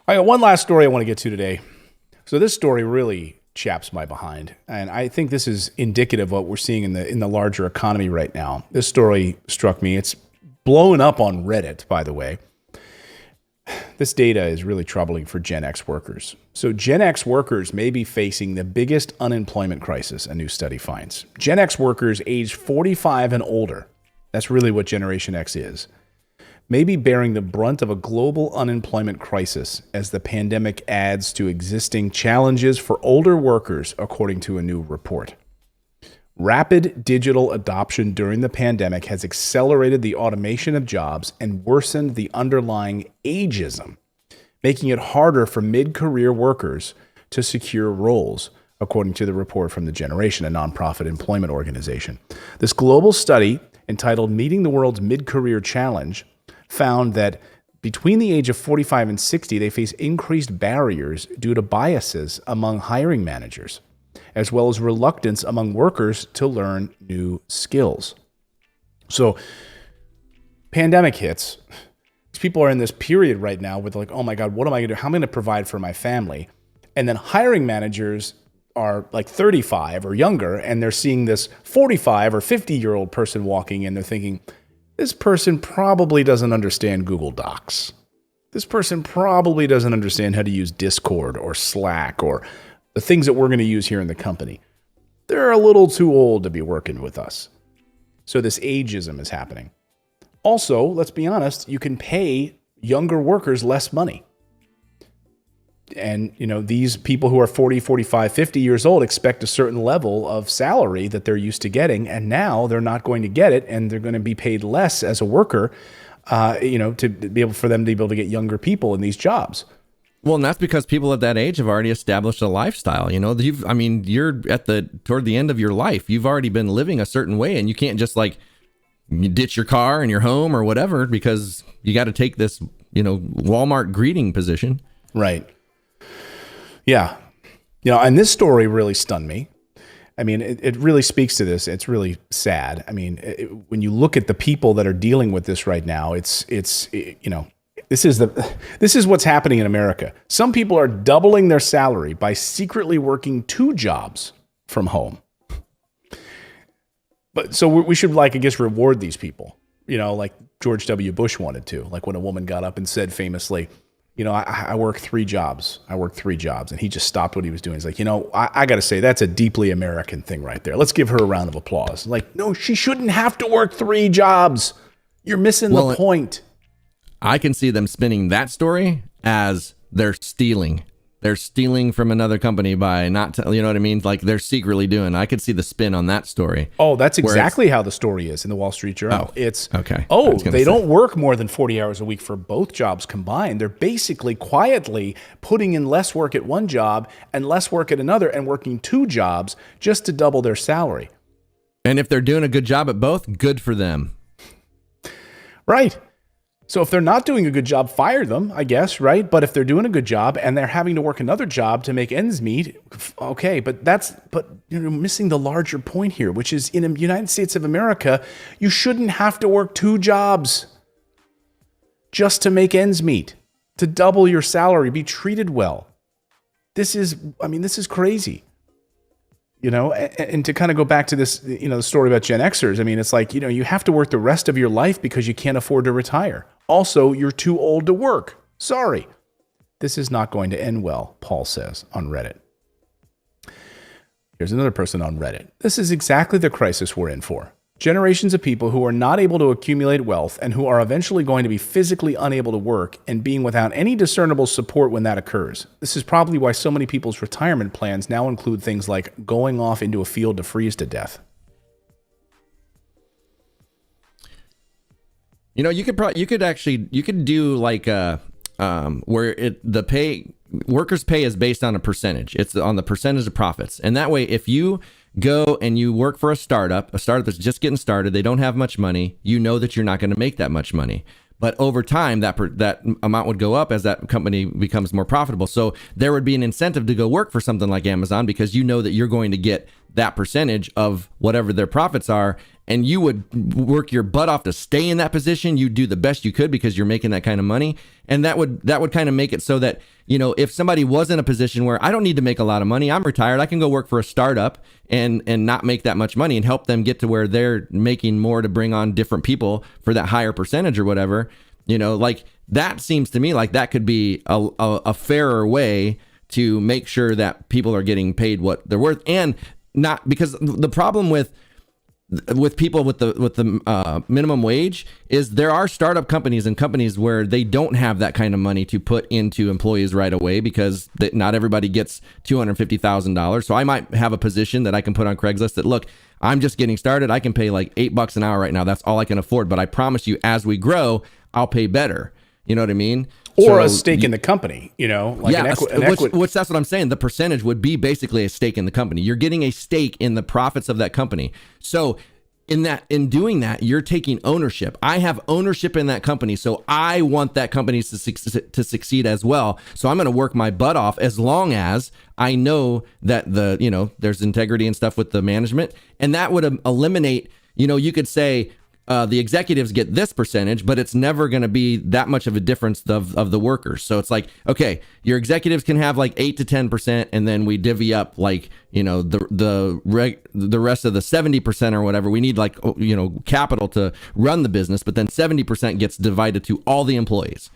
I got one last story I want to get to today. So this story really chaps my behind, and I think this is indicative of what we're seeing in the larger economy right now. This story struck me. It's blowing up on Reddit, by the way. This data is really troubling for Gen X workers. So Gen X workers may be facing the biggest unemployment crisis, a new study finds. Gen X workers aged 45 and older, that's really what Generation X is, may be bearing the brunt of a global unemployment crisis as the pandemic adds to existing challenges for older workers, according to a new report. Rapid digital adoption during the pandemic has accelerated the automation of jobs and worsened the underlying ageism, making it harder for mid-career workers to secure roles, according to the report from The Generation, a nonprofit employment organization. This global study, entitled Meeting the World's Mid-Career Challenge, found that between the age of 45 and 60, they face increased barriers due to biases among hiring managers, as well as reluctance among workers to learn new skills. So, pandemic hits. These people are in this period right now where they're like, oh my God, what am I going to do? How am I going to provide for my family? And then hiring managers are like 35 or younger, and they're seeing this 45 or 50-year-old person walking in. They're thinking, this person probably doesn't understand Google Docs. This person probably doesn't understand how to use Discord or Slack or the things that we're going to use here in the company. They're a little too old to be working with us. So this ageism is happening. Also, let's be honest, you can pay younger workers less money. And, these people who are 40, 45, 50 years old expect a certain level of salary that they're used to getting, and now they're not going to get it, and they're going to be paid less as a worker, to be able for them to be able to get younger people in these jobs. Well, and that's because people at that age have already established a lifestyle. You're toward the end of your life. You've already been living a certain way, and you can't just ditch your car and your home or whatever because you got to take this, Walmart greeting position. Right. Yeah. And this story really stunned me. I mean, it really speaks to this. It's really sad. I mean, when you look at the people that are dealing with this right now, this is what's happening in America. Some people are doubling their salary by secretly working 2 jobs from home. But so we should reward these people, like George W. Bush wanted to, like when a woman got up and said famously, I work 3 jobs. I work 3 jobs. And he just stopped what he was doing. He's like, I got to say, that's a deeply American thing right there. Let's give her a round of applause. Like, no, she shouldn't have to work 3 jobs. You're missing the point. I can see them spinning that story as they're stealing. They're stealing from another company by not, you know what I mean? Like they're secretly doing. I could see the spin on that story. Oh, that's exactly how the story is in the Wall Street Journal. Oh, it's okay. Oh, they don't work more than 40 hours a week for both jobs combined. They're basically quietly putting in less work at one job and less work at another and working 2 jobs just to double their salary. And if they're doing a good job at both, good for them. Right. So if they're not doing a good job, fire them, I guess, right? But if they're doing a good job and they're having to work another job to make ends meet, okay, but you're missing the larger point here, which is in the United States of America, you shouldn't have to work 2 jobs just to make ends meet, to double your salary, be treated well. This is crazy. And to kind of go back to this, the story about Gen Xers, I mean, it's like, you have to work the rest of your life because you can't afford to retire. Also, you're too old to work. Sorry. This is not going to end well, Paul says on Reddit. Here's another person on Reddit. This is exactly the crisis we're in for. Generations of people who are not able to accumulate wealth and who are eventually going to be physically unable to work and being without any discernible support when that occurs. This is probably why so many people's retirement plans now include things like going off into a field to freeze to death. You could do like where workers' pay is based on a percentage. It's on the percentage of profits. And that way, if you go and you work for a startup that's just getting started, they don't have much money, you know that you're not going to make that much money. But over time, that amount would go up as that company becomes more profitable. So there would be an incentive to go work for something like Amazon because you know that you're going to get that percentage of whatever their profits are. And you would work your butt off to stay in that position. You do the best you could because you're making that kind of money. And that would kind of make it so that, if somebody was in a position where I don't need to make a lot of money, I'm retired, I can go work for a startup and not make that much money and help them get to where they're making more to bring on different people for that higher percentage or whatever. Like that seems to me like that could be a fairer way to make sure that people are getting paid what they're worth. And not because the problem with people with the minimum wage is there are startup companies and companies where they don't have that kind of money to put into employees right away because not everybody gets $250,000. So I might have a position that I can put on Craigslist that, look, I'm just getting started. I can pay like $8 an hour right now. That's all I can afford. But I promise you, as we grow, I'll pay better. You know what I mean? Or a stake in the company, like an equity. Which that's what I'm saying. The percentage would be basically a stake in the company. You're getting a stake in the profits of that company. So in doing that, you're taking ownership. I have ownership in that company. So I want that company to succeed as well. So I'm going to work my butt off as long as I know that there's integrity and stuff with the management. And that would eliminate, you could say, the executives get this percentage, but it's never going to be that much of a difference of the workers. So it's like, okay, your executives can have like 8 to 10%, and then we divvy up like, the rest of the 70% or whatever. We need like, capital to run the business, but then 70% gets divided to all the employees.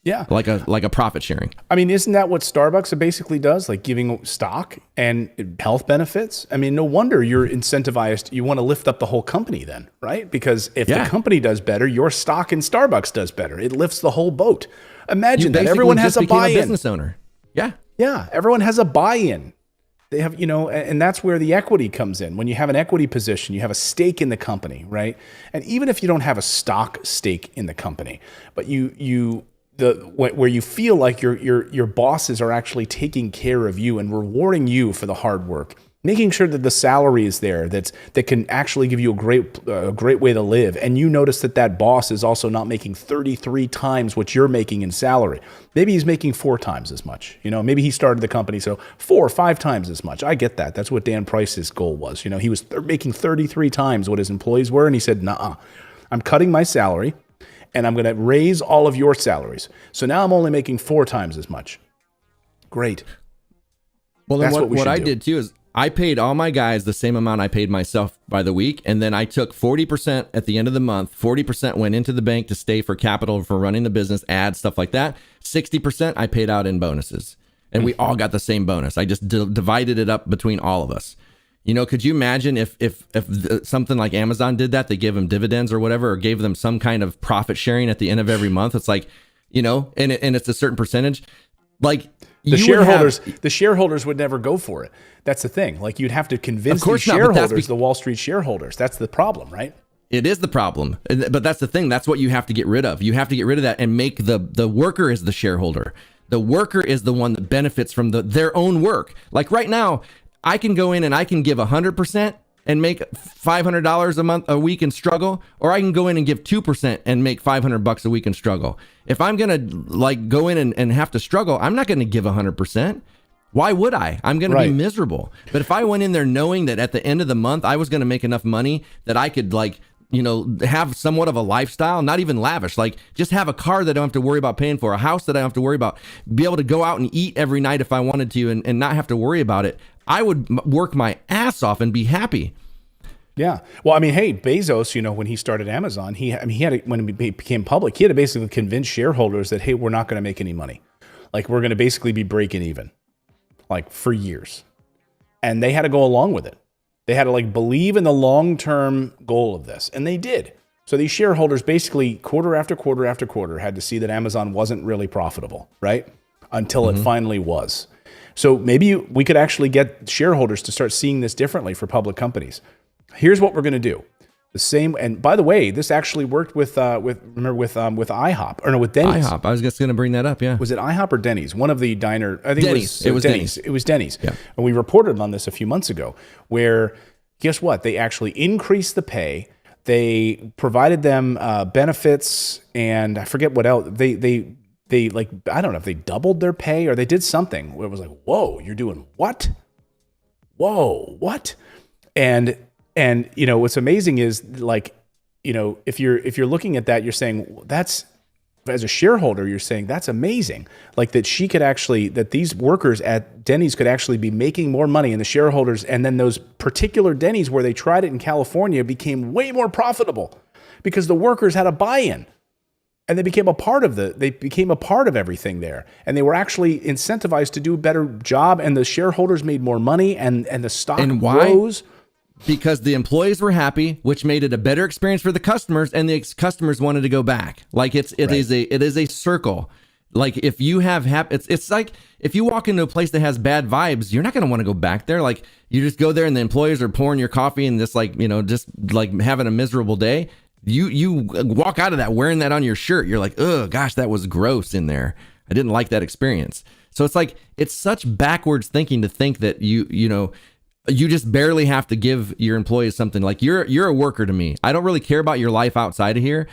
Yeah. Like a profit sharing. I mean, isn't that what Starbucks basically does? Like giving stock and health benefits? I mean, no wonder you're incentivized. You want to lift up the whole company then, right? Because if the company does better, your stock in Starbucks does better. It lifts the whole boat. Imagine that everyone has a buy-in. A business owner. Yeah. Yeah. Everyone has a buy-in. They have, and that's where the equity comes in. When you have an equity position, you have a stake in the company, right? And even if you don't have a stock stake in the company, but where you feel like your bosses are actually taking care of you and rewarding you for the hard work, making sure that the salary is there that can actually give you a great way to live, and you notice that boss is also not making 33 times what you're making in salary. Maybe he's making 4 times as much. Maybe he started the company so 4 or 5 times as much. I get that. That's what Dan Price's goal was. He was making 33 times what his employees were, and he said, "Nuh-uh, I'm cutting my salary, and I'm going to raise all of your salaries. So now I'm only making 4 times as much." Great. Well, then what I did too is I paid all my guys the same amount I paid myself by the week. And then I took 40% at the end of the month. 40% went into the bank to stay for capital for running the business, ads, stuff like that. 60% I paid out in bonuses. And we all got the same bonus. I just divided it up between all of us. Could you imagine if something like Amazon did that? They gave them dividends or whatever, or gave them some kind of profit sharing at the end of every month. It's like, and it's a certain percentage. Like the shareholders would never go for it. That's the thing. Like you'd have to convince the shareholders, the Wall Street shareholders. That's the problem, right? It is the problem. But that's the thing. That's what you have to get rid of. You have to get rid of that and make the worker is the shareholder. The worker is the one that benefits from their own work. Like right now, I can go in and I can give 100% and make $500 a week and struggle, or I can go in and give 2% and make $500 a week and struggle. If I'm going to go in and have to struggle, I'm not going to give 100%. Why would I? I'm going to be miserable. But if I went in there knowing that at the end of the month, I was going to make enough money that I could have somewhat of a lifestyle, not even lavish, like just have a car that I don't have to worry about paying for, a house that I don't have to worry about, be able to go out and eat every night if I wanted to and not have to worry about it. I would work my ass off and be happy. Yeah. Well, I mean, hey, Bezos, when he started Amazon, when it became public, he had to basically convince shareholders that, hey, we're not going to make any money. Like we're going to basically be breaking even, like for years. And they had to go along with it. They had to believe in the long-term goal of this. And they did. So these shareholders basically quarter after quarter after quarter had to see that Amazon wasn't really profitable, right? Until it finally was. So maybe we could actually get shareholders to start seeing this differently for public companies. Here's what we're going to do. The same, and by the way, this actually worked with IHOP or no, with Denny's. IHOP. I was just going to bring that up. Yeah. Was it IHOP or Denny's? One of the diner. I think Denny's. It was Denny's. It was Denny's. Yeah. And we reported on this a few months ago, where guess what? They actually increased the pay. They provided them benefits, and I forget what else. They I don't know if they doubled their pay or they did something where it was like, whoa, you're doing what? whoa, what? And what's amazing is like, if you're looking at that, you're saying that's, as a shareholder, you're saying that's amazing. Like that these workers at Denny's could actually be making more money, and the shareholders, and then those particular Denny's where they tried it in California became way more profitable because the workers had a buy-in. And they became a part of everything there. And they were actually incentivized to do a better job, and the shareholders made more money, and the stock rose. Because the employees were happy, which made it a better experience for the customers, and the customers wanted to go back. Like it is a circle. Like if you have it's like if you walk into a place that has bad vibes, you're not going to want to go back there. Like you just go there and the employees are pouring your coffee and just like having a miserable day. You walk out of that wearing that on your shirt. You're like, oh gosh, that was gross in there. I didn't like that experience. So it's like, it's such backwards thinking to think that you just barely have to give your employees something. Like you're a worker to me. I don't really care about your life outside of here.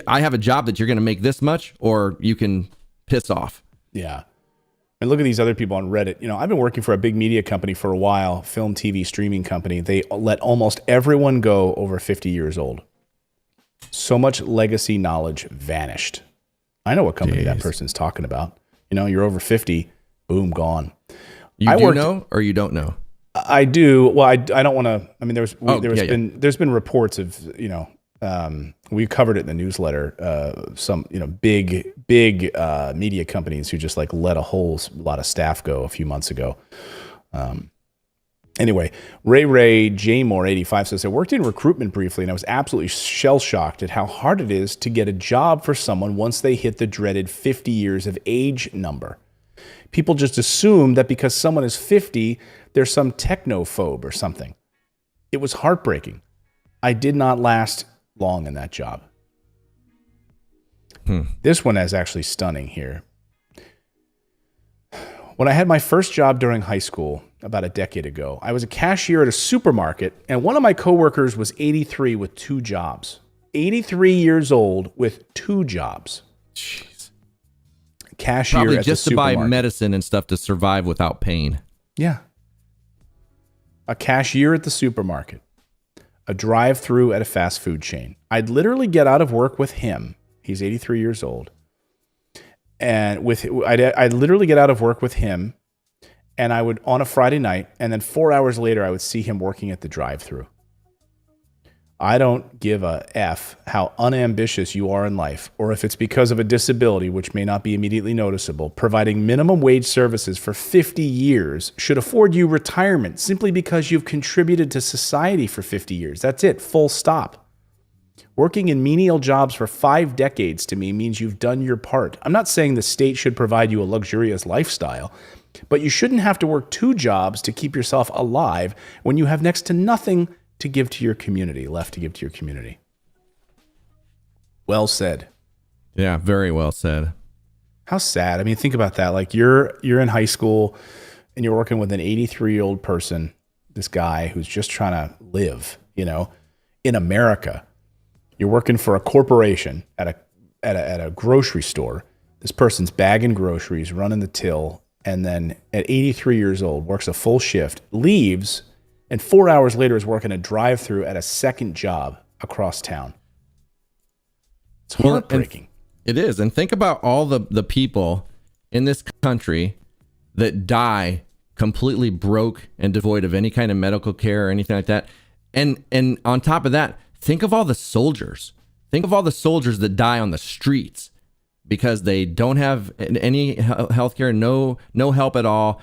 I have a job that you're going to make this much, or you can piss off. Yeah. And look at these other people on Reddit. I've been working for a big media company for a while, film, TV, streaming company. They let almost everyone go over 50 years old. So much legacy knowledge vanished. I know what company that person's talking about. You're over 50, boom, gone. You know, or you don't know? I do. Well, I don't want to. I mean, there's been reports of we covered it in the newsletter. Some big media companies who just like let a whole lot of staff go a few months ago. Anyway, Ray J Moore 85 says, I worked in recruitment briefly, and I was absolutely shell shocked at how hard it is to get a job for someone once they hit the dreaded 50 years of age number. People just assume that because someone is 50, they're some technophobe or something. It was heartbreaking. I did not last long in that job. This one is actually stunning here. When I had my first job during high school, about a decade ago, I was a cashier at a supermarket, and one of my coworkers was 83 with 2 jobs. 83 years old with 2 jobs. Jeez. Cashier probably at just the to buy supermarket. medicine and stuff to survive without pain. Yeah. A cashier at the supermarket. A drive-through at a fast food chain. I'd literally get out of work with him. He's 83 years old. And I'd literally get out of work with him, and I would, on a Friday night, and then 4 hours later, I would see him working at the drive-thru. I don't give a F how unambitious you are in life, or if it's because of a disability, which may not be immediately noticeable. Providing minimum wage services for 50 years should afford you retirement simply because you've contributed to society for 50 years. That's it, full stop. Working in menial jobs for 5 decades to me means you've done your part. I'm not saying the state should provide you a luxurious lifestyle, but you shouldn't have to work 2 jobs to keep yourself alive when you have next to nothing to give to your community, left to give to your community. Well said. Yeah, very well said. How sad. I mean, think about that. Like you're in high school and you're working with an 83-year-old person, this guy who's just trying to live, in America. You're working for a corporation at a grocery store. This person's bagging groceries, running the till, and then at 83 years old, works a full shift, leaves, and 4 hours later is working a drive-through at a second job across town. It's heartbreaking. It is. And think about all the people in this country that die completely broke and devoid of any kind of medical care or anything like that. And on top of that, think of all the soldiers. Think of all the soldiers that die on the streets because they don't have any health care, no help at all.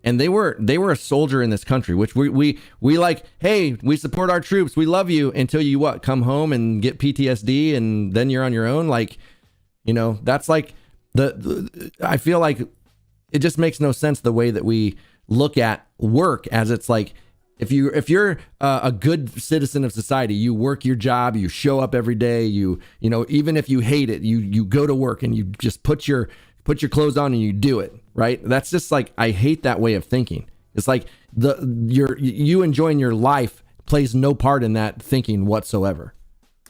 And they were a soldier in this country, which we like, hey, we support our troops. We love you until you come home and get PTSD and then you're on your own. Like, that's like I feel like it just makes no sense the way that we look at work as it's like, if you're a good citizen of society, you work your job, you show up every day, even if you hate it, you go to work and you just put your clothes on and you do it, right? That's just like, I hate that way of thinking. It's like you enjoying your life plays no part in that thinking whatsoever.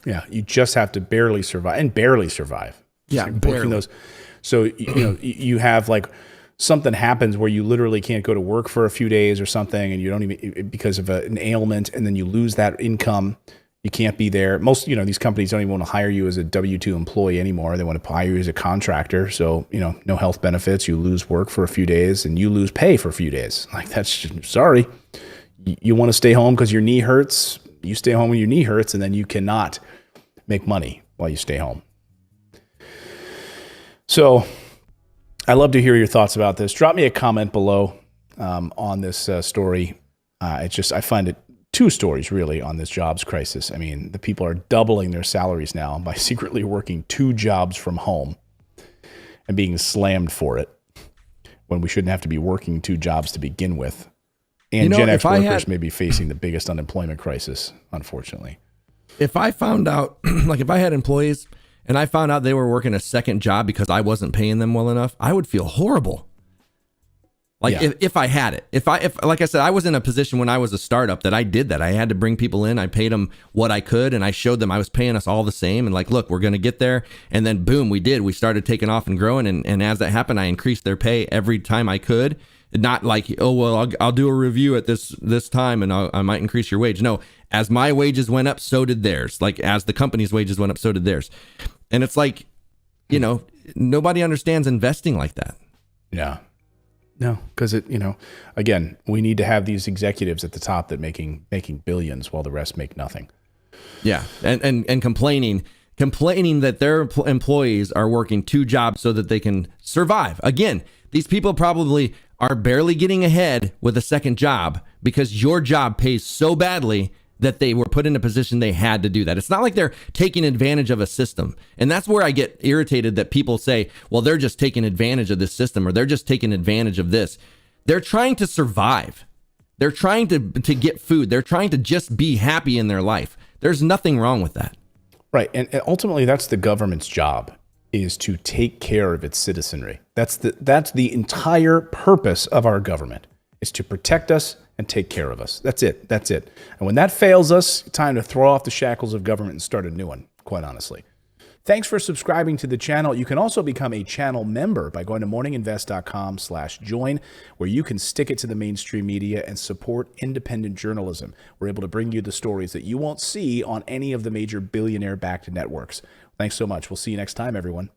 Yeah, you just have to barely survive. Yeah, barely. Those. So you have like something happens where you literally can't go to work for a few days or something, and you don't even, because of an ailment, and then you lose that income. You can't be there. Most, these companies don't even want to hire you as a W-2 employee anymore. They want to hire you as a contractor. So, no health benefits. You lose work for a few days and you lose pay for a few days. Like, that's sorry. You want to stay home because your knee hurts. You stay home when your knee hurts, and then you cannot make money while you stay home. So I'd love to hear your thoughts about this. Drop me a comment below on this story. I find it two stories really on this jobs crisis. I mean, the people are doubling their salaries now by secretly working 2 jobs from home and being slammed for it when we shouldn't have to be working 2 jobs to begin with. And Gen X workers may be facing the biggest unemployment crisis, unfortunately. If I found out, like if I had employees and I found out they were working a second job because I wasn't paying them well enough, I would feel horrible. Like if I had it, if like I said, I was in a position when I was a startup that I did that. I had to bring people in. I paid them what I could, and I showed them I was paying us all the same. And like, look, we're going to get there. And then boom, we did. We started taking off and growing. And as that happened, I increased their pay every time I could. Not like, oh, well, I'll do a review at this time and I might increase your wage. No, as my wages went up, so did theirs. Like as the company's wages went up, so did theirs. And it's like, nobody understands investing like that. Yeah. No, because again, we need to have these executives at the top that making billions while the rest make nothing. Yeah, and complaining that their employees are working 2 jobs so that they can survive. Again, these people probably are barely getting ahead with a second job because your job pays so badly that they were put in a position they had to do that. It's not like they're taking advantage of a system. And that's where I get irritated that people say, well, they're just taking advantage of this system or they're just taking advantage of this. They're trying to survive. They're trying to get food. They're trying to just be happy in their life. There's nothing wrong with that. Right. And ultimately, that's the government's job, is to take care of its citizenry. That's the entire purpose of our government, is to protect us and take care of us. That's it. And when that fails us, time to throw off the shackles of government and start a new one, quite honestly. Thanks for subscribing to the channel. You can also become a channel member by going to morninginvest.com/join, where you can stick it to the mainstream media and support independent journalism. We're able to bring you the stories that you won't see on any of the major billionaire-backed networks. Thanks so much. We'll see you next time, everyone.